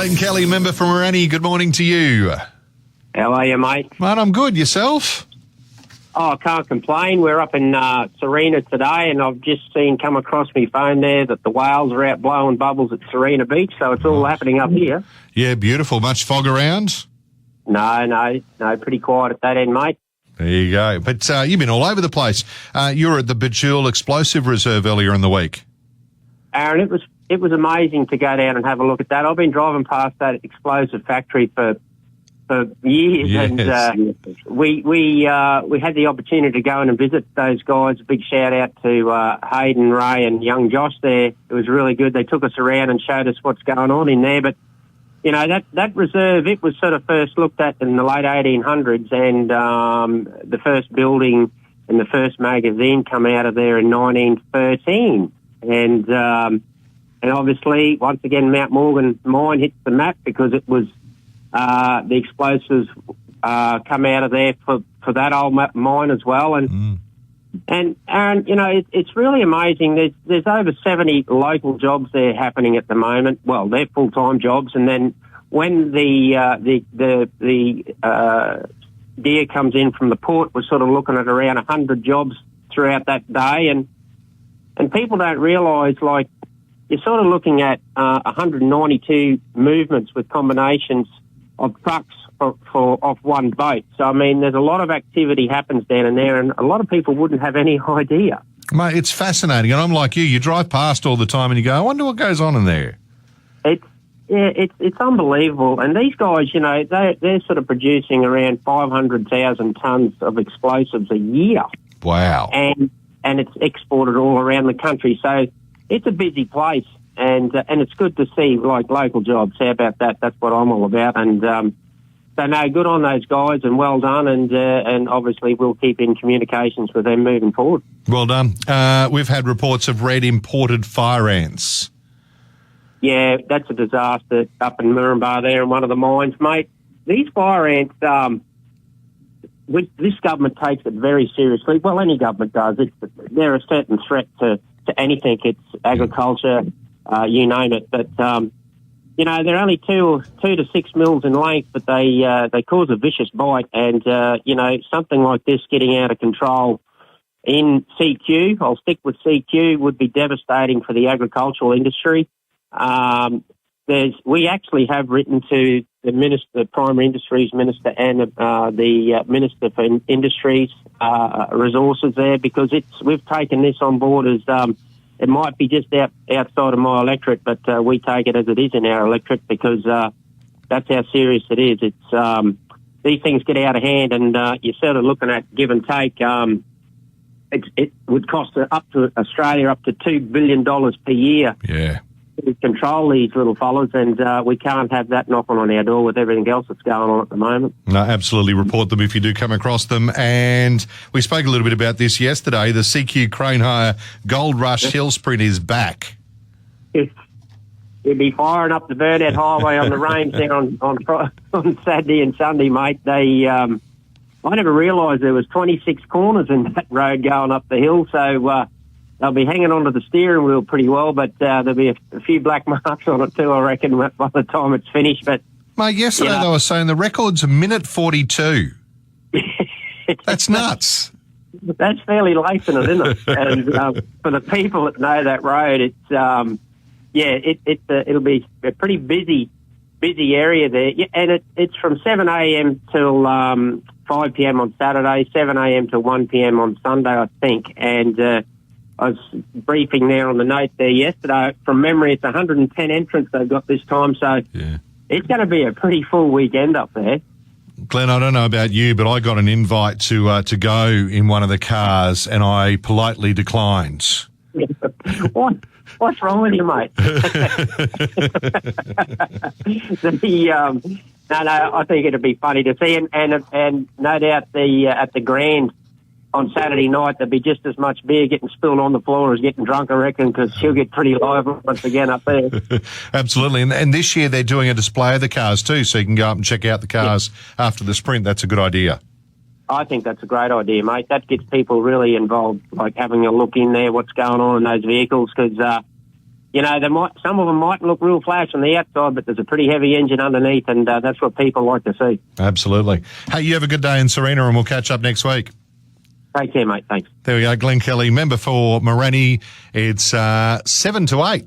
Glen Kelly, member from Morani. Good morning to you. How are you, mate? Mate, I'm good. Yourself? Oh, I can't complain. We're up in Serena today, and I've just come across my phone there that the whales are out blowing bubbles at Serena Beach, so it's all happening up here. Yeah, beautiful. Much fog around? No, pretty quiet at that end, mate. There you go. But you've been all over the place. You were at the Bajul Explosive Reserve earlier in the week. Aaron, it was amazing to go down and have a look at that. I've been driving past that explosive factory for years, yes. And we had the opportunity to go in and visit those guys. A big shout out to Hayden, Ray, and young Josh there. It was really good. They took us around and showed us what's going on in there. But you know, that reserve, it was sort of first looked at in the late 1800s, and the first building and the first magazine come out of there in 1913, and obviously once again Mount Morgan mine hits the map because it was. The explosives come out of there for that old mine as well, and you know it's really amazing. There's over 70 local jobs there happening at the moment. Well, they're full-time jobs, and then when the deer comes in from the port, we're sort of looking at around 100 jobs throughout that day, and people don't realise, like, you're sort of looking at 192 movements with combinations of trucks off one boat. So, I mean, there's a lot of activity happens down in there, and a lot of people wouldn't have any idea. Mate, it's fascinating, and I'm like you drive past all the time and you go, I wonder what goes on in there. It's unbelievable. And these guys, you know, they're sort of producing around 500,000 tonnes of explosives a year. Wow. And it's exported all around the country. So it's a busy place. And it's good to see, like, local jobs. How about that? That's what I'm all about. And so, no, good on those guys, and well done. And obviously we'll keep in communications with them moving forward. Well done. We've had reports of red imported fire ants. Yeah, that's a disaster up in Moranbah there in one of the mines, mate. These fire ants, this government takes it very seriously. Well, any government does. They're a certain threat to anything. It's agriculture. You name it, but you know, they're only 2 to 6 mils in length, but they cause a vicious bite, and you know, something like this getting out of control in CQ, I'll stick with CQ, would be devastating for the agricultural industry. We actually have written to the Primary Industries Minister and the Minister for Industries Resources there, because we've taken this on board as. It might be just outside of my electorate, but we take it as it is in our electorate, because that's how serious it is. It's these things get out of hand, and you're sort of looking at give and take. It would cost up to Australia up to $2 billion per year. Yeah. To control these little fellas, and we can't have that knocking on our door with everything else that's going on at the moment. No, absolutely. Report them if you do come across them. And we spoke a little bit about this yesterday. The CQ Crane Hire Gold Rush Hill Sprint is back. You'd be firing up the Burnett Highway on the range there on Saturday and Sunday, mate. I never realised there was 26 corners in that road going up the hill, so they'll be hanging onto the steering wheel pretty well, but there'll be a few black marks on it too, I reckon, by the time it's finished. But mate, yesterday they were saying the record's a minute 42. That's nuts. That's fairly lacing it, isn't it? And for the people that know that road, it's it'll be a pretty busy area there. Yeah, and it's from 7 a.m. till 5 p.m. on Saturday, 7 a.m. till 1 p.m. on Sunday, I think. And I was briefing there on the note there yesterday. From memory, it's 110 entrants they've got this time, so it's going to be a pretty full weekend up there. Glenn, I don't know about you, but I got an invite to go in one of the cars, and I politely declined. What's wrong with you, mate? No, I think it'd be funny to see, and no doubt at the Grand on Saturday night, there'll be just as much beer getting spilled on the floor as getting drunk, I reckon, because she'll get pretty lively once again up there. Absolutely. And this year they're doing a display of the cars too, so you can go up and check out the cars after the sprint. That's a good idea. I think that's a great idea, mate. That gets people really involved, like having a look in there, what's going on in those vehicles, because, you know, some of them might look real flash on the outside, but there's a pretty heavy engine underneath, and that's what people like to see. Absolutely. Hey, you have a good day in Serena, and we'll catch up next week. Take care, mate. Thanks. There we go. Glen Kelly, member for Morani. It's 7 to 8.